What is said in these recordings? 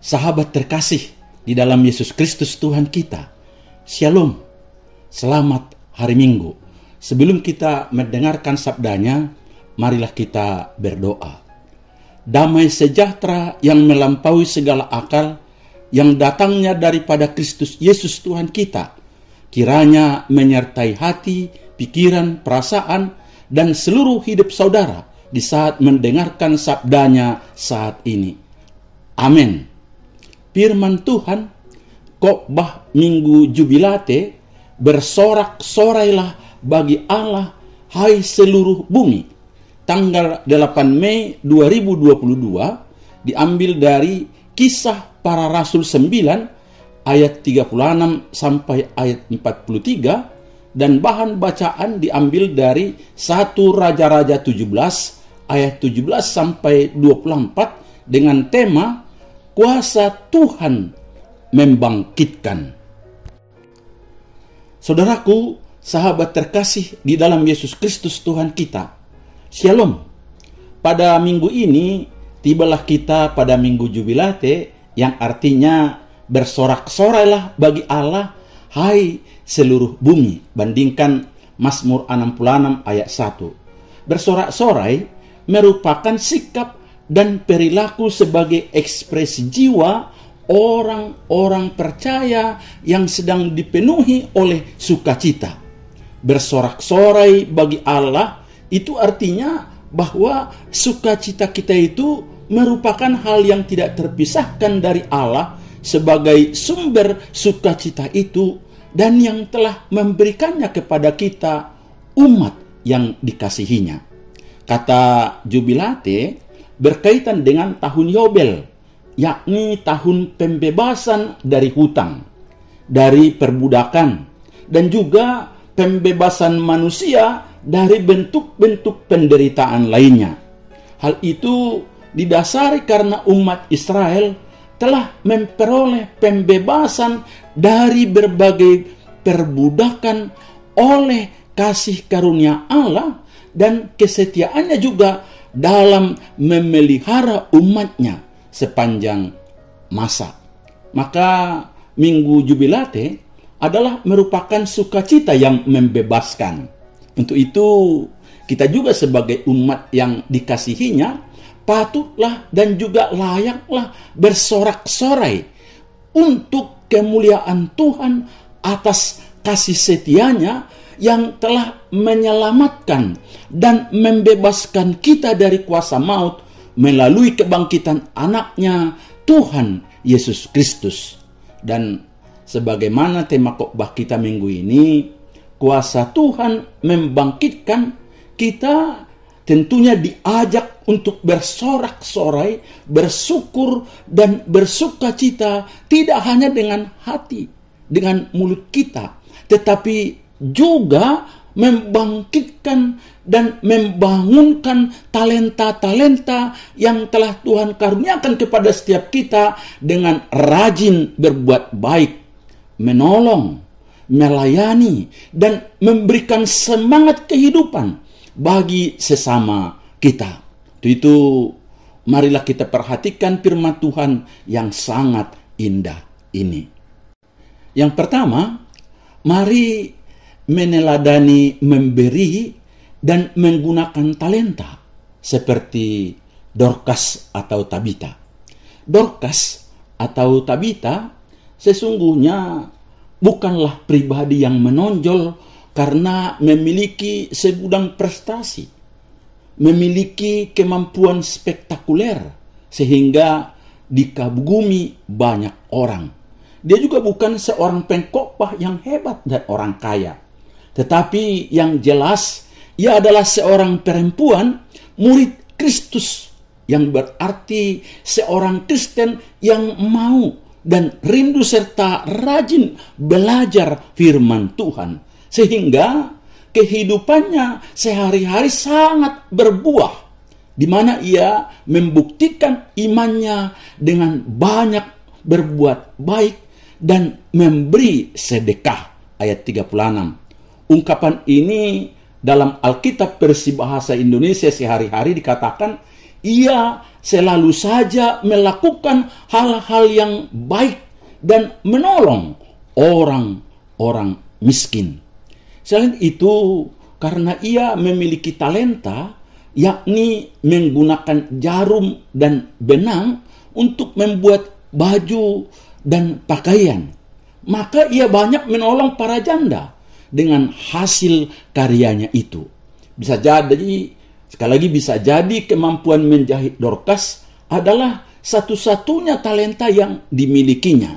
Sahabat terkasih di dalam Yesus Kristus Tuhan kita, Shalom, selamat hari Minggu. Sebelum kita mendengarkan sabdanya, marilah kita berdoa. Damai sejahtera yang melampaui segala akal, yang datangnya daripada Kristus Yesus Tuhan kita, kiranya menyertai hati, pikiran, perasaan, dan seluruh hidup saudara di saat mendengarkan sabdanya saat ini. Amin. Firman Tuhan, khotbah Minggu Jubilate, bersorak-sorailah bagi Allah, hai seluruh bumi. Tanggal 8 Mei 2022, diambil dari Kisah Para Rasul 9, ayat 36 sampai ayat 43, dan bahan bacaan diambil dari 1 Raja-Raja 17, ayat 17 sampai 24, dengan tema Kuasa Tuhan membangkitkan. Saudaraku, sahabat terkasih di dalam Yesus Kristus Tuhan kita, Shalom. Pada minggu ini, tibalah kita pada Minggu Jubilate, yang artinya bersorak-sorailah bagi Allah, hai seluruh bumi. Bandingkan Mazmur 66 ayat 1. Bersorak-sorai merupakan sikap dan perilaku sebagai ekspresi jiwa orang-orang percaya yang sedang dipenuhi oleh sukacita. Bersorak-sorai bagi Allah itu artinya bahwa sukacita kita itu merupakan hal yang tidak terpisahkan dari Allah sebagai sumber sukacita itu, dan yang telah memberikannya kepada kita, umat yang dikasihinya. Kata Jubilate berkaitan dengan tahun Yobel, yakni tahun pembebasan dari hutang, dari perbudakan, dan juga pembebasan manusia dari bentuk-bentuk penderitaan lainnya. Hal itu didasari karena umat Israel telah memperoleh pembebasan dari berbagai perbudakan oleh kasih karunia Allah dan kesetiaannya juga dalam memelihara umatnya sepanjang masa. Maka Minggu Jubilate adalah merupakan sukacita yang membebaskan. Untuk itu, kita juga sebagai umat yang dikasihinya, patutlah dan juga layaklah bersorak-sorai untuk kemuliaan Tuhan atas kasih setianya yang telah menyelamatkan dan membebaskan kita dari kuasa maut melalui kebangkitan anaknya Tuhan Yesus Kristus. Dan sebagaimana tema khotbah kita minggu ini, kuasa Tuhan membangkitkan, kita tentunya diajak untuk bersorak-sorai, bersyukur dan bersukacita, tidak hanya dengan hati, dengan mulut kita, tetapi juga membangkitkan dan membangunkan talenta-talenta yang telah Tuhan karuniakan kepada setiap kita dengan rajin berbuat baik, menolong, melayani, dan memberikan semangat kehidupan bagi sesama kita. Itu marilah kita perhatikan firman Tuhan yang sangat indah ini. Yang pertama, mari meneladani memberi dan menggunakan talenta seperti Dorcas atau Tabita. Dorcas atau Tabita sesungguhnya bukanlah pribadi yang menonjol karena memiliki segudang prestasi, memiliki kemampuan spektakuler sehingga dikagumi banyak orang. Dia juga bukan seorang pengkhotbah yang hebat dan orang kaya. Tetapi yang jelas, ia adalah seorang perempuan murid Kristus, yang berarti seorang Kristen yang mau dan rindu serta rajin belajar firman Tuhan. Sehingga kehidupannya sehari-hari sangat berbuah, di mana ia membuktikan imannya dengan banyak berbuat baik dan memberi sedekah. Ayat 36. Ungkapan ini dalam Alkitab versi bahasa Indonesia sehari-hari dikatakan, Ia selalu saja melakukan hal-hal yang baik dan menolong orang-orang miskin. Selain itu, karena ia memiliki talenta, yakni menggunakan jarum dan benang untuk membuat baju dan pakaian, maka ia banyak menolong para janda dengan hasil karyanya itu. Bisa jadi, sekali lagi bisa jadi kemampuan menjahit Dorcas adalah satu-satunya talenta yang dimilikinya.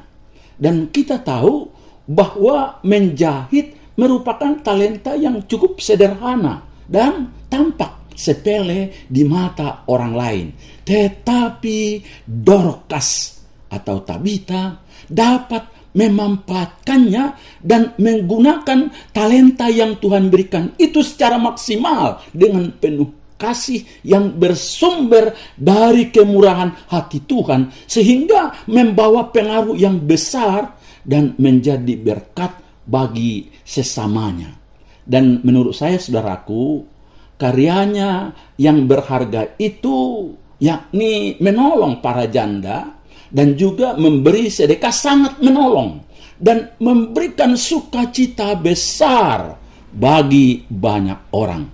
Dan kita tahu bahwa menjahit merupakan talenta yang cukup sederhana dan tampak sepele di mata orang lain. Tetapi Dorcas atau Tabita dapat memanfaatkannya dan menggunakan talenta yang Tuhan berikan itu secara maksimal dengan penuh kasih yang bersumber dari kemurahan hati Tuhan, sehingga membawa pengaruh yang besar dan menjadi berkat bagi sesamanya. Dan menurut saya, saudaraku, karyanya yang berharga itu yakni menolong para janda dan juga memberi sedekah sangat menolong dan memberikan sukacita besar bagi banyak orang.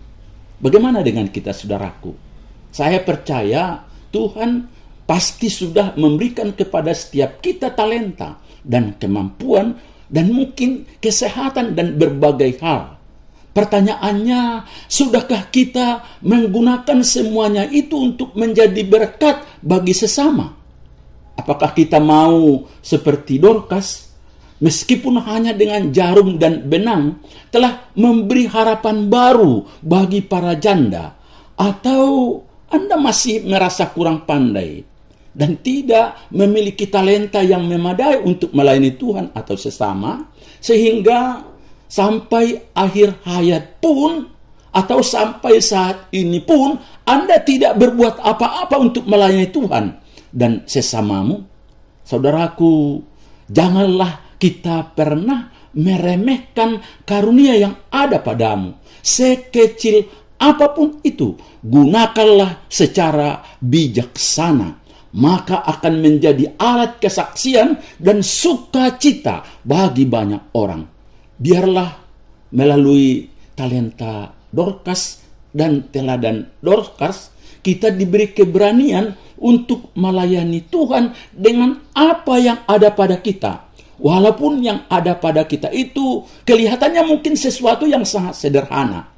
Bagaimana dengan kita, saudaraku? Saya percaya Tuhan pasti sudah memberikan kepada setiap kita talenta dan kemampuan dan mungkin kesehatan dan berbagai hal. Pertanyaannya, sudahkah kita menggunakan semuanya itu untuk menjadi berkat bagi sesama? Apakah kita mau seperti Dorcas, meskipun hanya dengan jarum dan benang, telah memberi harapan baru bagi para janda? Atau Anda masih merasa kurang pandai dan tidak memiliki talenta yang memadai untuk melayani Tuhan atau sesama, sehingga sampai akhir hayat pun atau sampai saat ini pun Anda tidak berbuat apa-apa untuk melayani Tuhan dan sesamamu? Saudaraku, janganlah kita pernah meremehkan karunia yang ada padamu. Sekecil apapun itu, gunakanlah secara bijaksana, maka akan menjadi alat kesaksian dan sukacita bagi banyak orang. Biarlah melalui talenta Dorcas dan teladan Dorcas, kita diberi keberanian untuk melayani Tuhan dengan apa yang ada pada kita. Walaupun yang ada pada kita itu kelihatannya mungkin sesuatu yang sangat sederhana,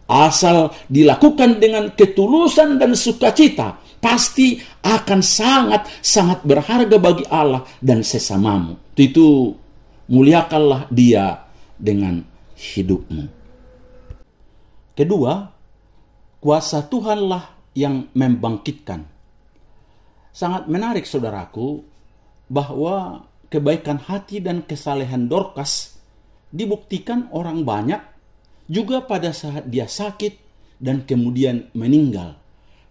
asal dilakukan dengan ketulusan dan sukacita, pasti akan sangat berharga bagi Allah dan sesamamu. Itu muliakanlah Dia dengan hidupmu. Kedua, kuasa Tuhanlah yang membangkitkan. Sangat menarik, saudaraku, bahwa kebaikan hati dan kesalehan Dorcas dibuktikan orang banyak juga pada saat dia sakit dan kemudian meninggal,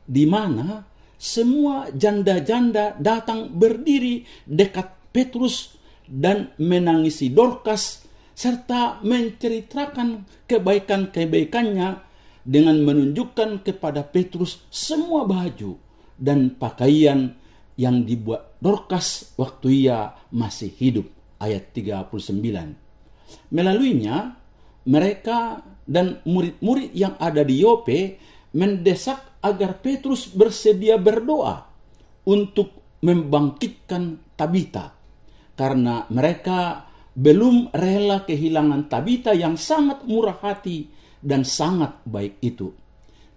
di mana semua janda-janda datang berdiri dekat Petrus dan menangisi Dorcas serta menceritakan kebaikan-kebaikannya dengan menunjukkan kepada Petrus semua baju dan pakaian yang dibuat Dorcas waktu ia masih hidup. Ayat 39. Melaluinya, mereka dan murid-murid yang ada di Yope mendesak agar Petrus bersedia berdoa untuk membangkitkan Tabita, karena mereka belum rela kehilangan Tabita yang sangat murah hati dan sangat baik itu.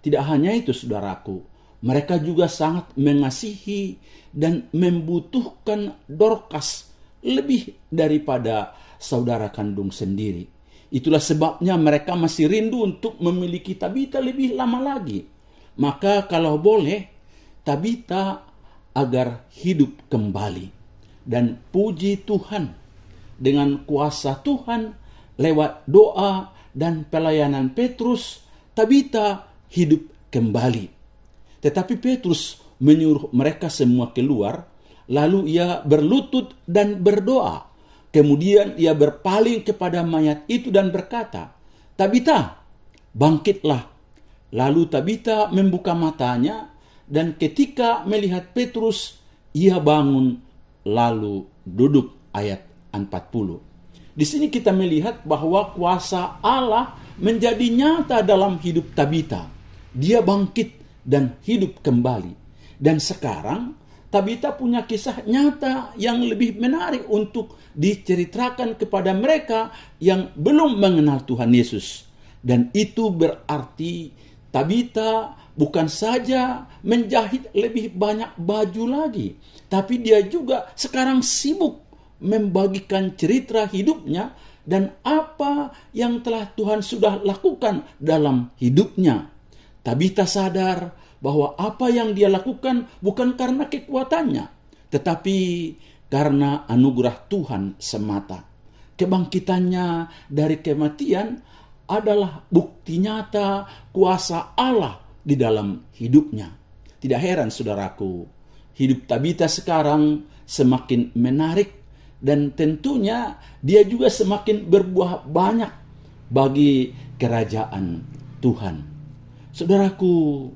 Tidak hanya itu, saudaraku, mereka juga sangat mengasihi dan membutuhkan Dorcas lebih daripada saudara kandung sendiri. Itulah sebabnya mereka masih rindu untuk memiliki Tabita lebih lama lagi. Maka kalau boleh, Tabita agar hidup kembali. Dan puji Tuhan, dengan kuasa Tuhan lewat doa dan pelayanan Petrus, Tabita hidup kembali. Tetapi Petrus menyuruh mereka semua keluar, lalu ia berlutut dan berdoa. Kemudian ia berpaling kepada mayat itu dan berkata, "Tabita, bangkitlah." Lalu Tabita membuka matanya Dan ketika melihat Petrus, ia bangun lalu duduk. Ayat 40. Di sini kita melihat bahwa kuasa Allah menjadi nyata dalam hidup Tabita. Dia bangkit dan hidup kembali. Dan sekarang Tabita punya kisah nyata yang lebih menarik untuk diceritakan kepada mereka yang belum mengenal Tuhan Yesus. Dan itu berarti Tabita bukan saja menjahit lebih banyak baju lagi, tapi dia juga sekarang sibuk membagikan cerita hidupnya dan apa yang telah Tuhan sudah lakukan dalam hidupnya. Tabita sadar bahwa apa yang dia lakukan bukan karena kekuatannya, tetapi karena anugerah Tuhan semata. Kebangkitannya dari kematian adalah bukti nyata kuasa Allah di dalam hidupnya. Tidak heran saudaraku, hidup Tabita sekarang semakin menarik dan tentunya dia juga semakin berbuah banyak bagi kerajaan Tuhan. Saudaraku,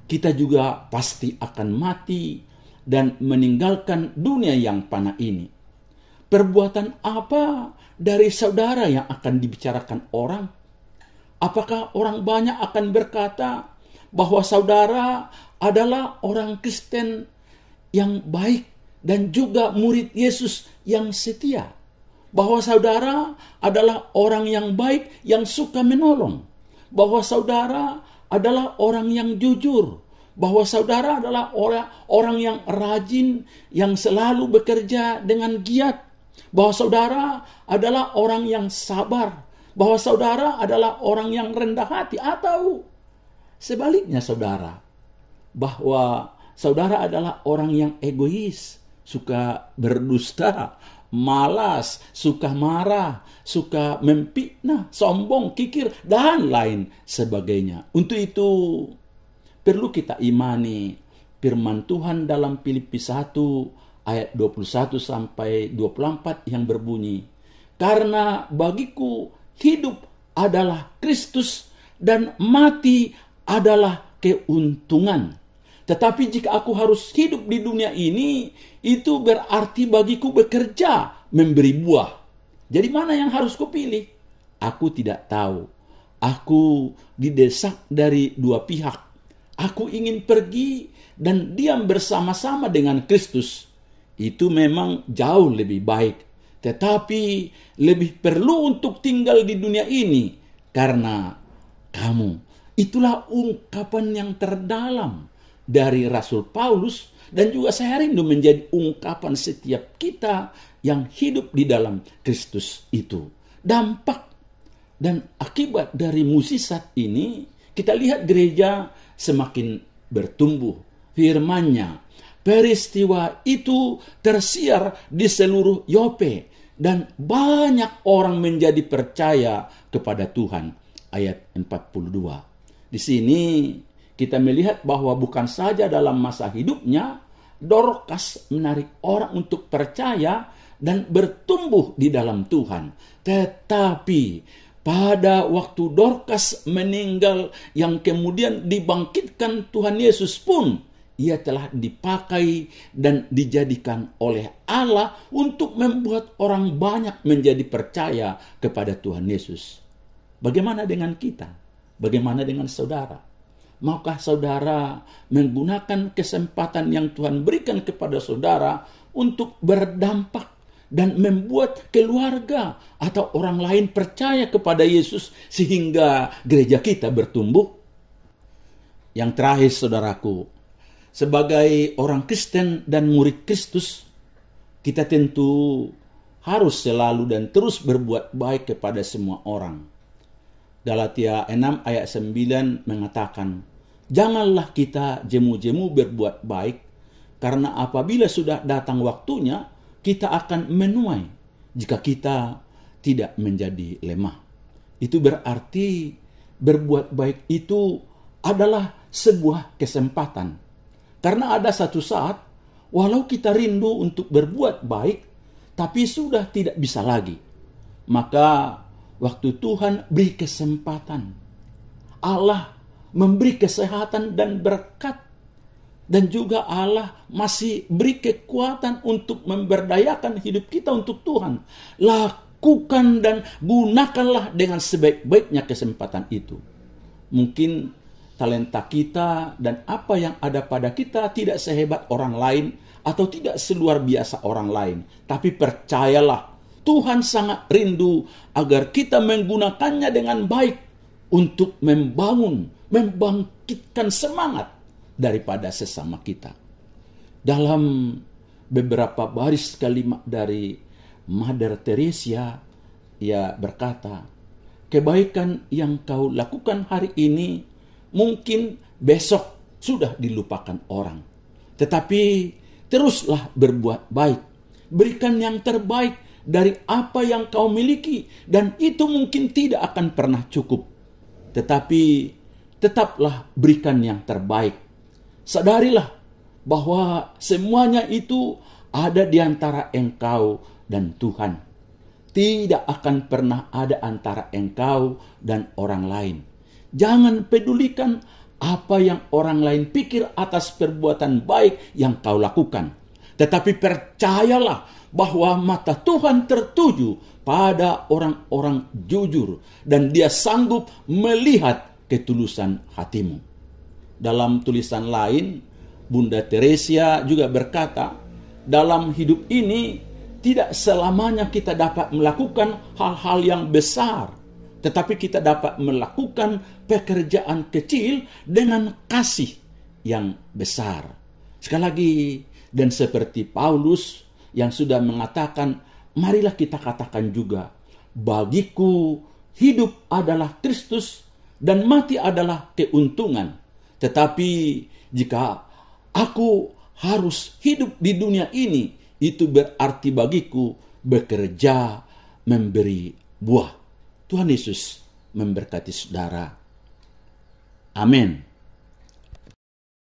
kita juga pasti akan mati dan meninggalkan dunia yang fana ini. Perbuatan apa dari saudara yang akan dibicarakan orang? Apakah orang banyak akan berkata bahwa saudara adalah orang Kristen yang baik dan juga murid Yesus yang setia? Bahwa saudara adalah orang yang baik yang suka menolong? Bahwa saudara adalah orang yang jujur? Bahwa saudara adalah orang yang rajin, yang selalu bekerja dengan giat? Bahwa saudara adalah orang yang sabar? Bahwa saudara adalah orang yang rendah hati? Atau sebaliknya saudara, bahwa saudara adalah orang yang egois, suka berdusta, malas, suka marah, suka memfitnah, sombong, kikir, dan lain sebagainya. Untuk itu perlu kita imani firman Tuhan dalam Filipi 1 ayat 21 sampai 24 yang berbunyi, "Karena bagiku hidup adalah Kristus dan mati adalah keuntungan. Tetapi jika aku harus hidup di dunia ini, itu berarti bagiku bekerja memberi buah. Jadi mana yang harus kupilih? Aku tidak tahu. Aku didesak dari dua pihak. Aku ingin pergi dan diam bersama-sama dengan Kristus. Itu memang jauh lebih baik. Tetapi lebih perlu untuk tinggal di dunia ini karena kamu." Itulah ungkapan yang terdalam dari Rasul Paulus dan juga saya rindu menjadi ungkapan setiap kita yang hidup di dalam Kristus itu. Dampak dan akibat dari mukjizat ini, kita lihat gereja semakin bertumbuh. Firman-Nya, peristiwa itu tersiar di seluruh Yope dan banyak orang menjadi percaya kepada Tuhan. Ayat 42. Di sini kita melihat bahwa bukan saja dalam masa hidupnya Dorcas menarik orang untuk percaya dan bertumbuh di dalam Tuhan, tetapi pada waktu Dorcas meninggal yang kemudian dibangkitkan Tuhan Yesus pun, ia telah dipakai dan dijadikan oleh Allah untuk membuat orang banyak menjadi percaya kepada Tuhan Yesus. Bagaimana dengan kita? Bagaimana dengan saudara? Maukah saudara menggunakan kesempatan yang Tuhan berikan kepada saudara untuk berdampak dan membuat keluarga atau orang lain percaya kepada Yesus sehingga gereja kita bertumbuh? Yang terakhir saudaraku, sebagai orang Kristen dan murid Kristus, kita tentu harus selalu dan terus berbuat baik kepada semua orang. Galatia 6 ayat 9 mengatakan, "Janganlah kita jemu-jemu berbuat baik, karena apabila sudah datang waktunya, kita akan menuai jika kita tidak menjadi lemah." Itu berarti berbuat baik itu adalah sebuah kesempatan. Karena ada satu saat, walau kita rindu untuk berbuat baik, tapi sudah tidak bisa lagi. Maka waktu Tuhan beri kesempatan, Allah memberi kesehatan dan berkat, Dan juga Allah masih beri kekuatan untuk memberdayakan hidup kita untuk Tuhan. Lakukan dan gunakanlah dengan sebaik-baiknya kesempatan itu. Mungkin talenta kita dan apa yang ada pada kita tidak sehebat orang lain atau tidak seluar biasa orang lain. Tapi percayalah, Tuhan sangat rindu agar kita menggunakannya dengan baik untuk membangun, membangkitkan semangat daripada sesama kita. Dalam beberapa baris kalimat dari Mother Teresa, ia berkata, kebaikan yang kau lakukan hari ini mungkin besok sudah dilupakan orang. Tetapi teruslah berbuat baik. Berikan yang terbaik dari apa yang kau miliki, dan itu mungkin tidak akan pernah cukup. Tetapi tetaplah berikan yang terbaik. Sadarilah bahwa semuanya itu ada di antara engkau dan Tuhan. Tidak akan pernah ada antara engkau dan orang lain. Jangan pedulikan apa yang orang lain pikir atas perbuatan baik yang kau lakukan. Tetapi percayalah bahwa mata Tuhan tertuju pada orang-orang jujur dan Dia sanggup melihat ketulusan hatimu. Dalam tulisan lain, Bunda Teresa juga berkata, dalam hidup ini tidak selamanya kita dapat melakukan hal-hal yang besar, tetapi kita dapat melakukan pekerjaan kecil dengan kasih yang besar. Sekali lagi, dan seperti Paulus yang sudah mengatakan, marilah kita katakan juga, bagiku hidup adalah Kristus dan mati adalah keuntungan. Tetapi jika aku harus hidup di dunia ini, itu berarti bagiku bekerja memberi buah. Tuhan Yesus memberkati saudara. Amin.